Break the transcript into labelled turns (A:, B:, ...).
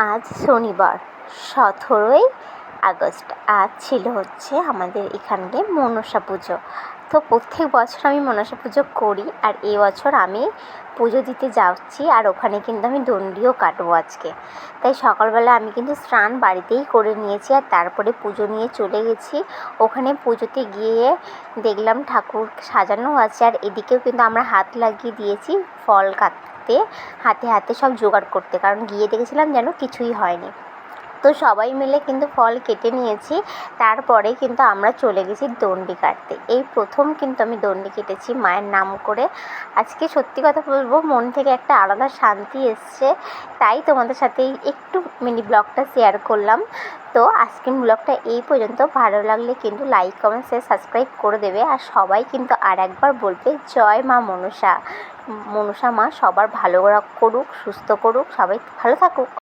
A: আজ শনিবার 17ই আগস্ট। আজ ছিল আমাদের এখানে মনসা পুজো। তো প্রত্যেক বছর আমি মনসা পুজো করি, আর এবছর আমি পুজো দিতে যাচ্ছি, আর ওখানে কিন্তু আমি দণ্ডিও কাটবো আজকে। তাই সকালবেলা আমি কিন্তু স্নান বাড়িতেই করে নিয়েছি, আর তারপরে পুজো নিয়ে চলে গেছি। ওখানে পুজোতে গিয়ে দেখলাম ঠাকুর সাজানো আছে, আর এদিকেও কিন্তু আমরা হাত লাগিয়ে দিয়েছি ফল কাটতে, হাতে হাতে সব জোগাড় করতে, কারণ গিয়ে দেখেছিলাম যেন কিছুই হয়নি। তো সবাই মিলে কিন্তু ফল কেটে নিয়েছি। তারপরে কিন্তু আমরা চলে গেছি দণ্ডি কাটতে। এই প্রথম কিন্তু আমি দণ্ডি কেটেছি মায়ের নাম করে। আজকে সত্যি কথা বলবো, মন থেকে একটা আলাদা শান্তি এসছে, তাই তোমাদের সাথে একটু মিনি ব্লগটা শেয়ার করলাম। তো আজকের ব্লগটা এই পর্যন্ত। ভালো লাগলে কিন্তু লাইক, কমেন্ট, শেয়ার, সাবস্ক্রাইব করে দেবে। আর সবাই কিন্তু আর একবার বলবে জয় মা মনসা। মনসা মা সবার ভালো করুক, সুস্থ করুক, সবাই ভালো থাকুক।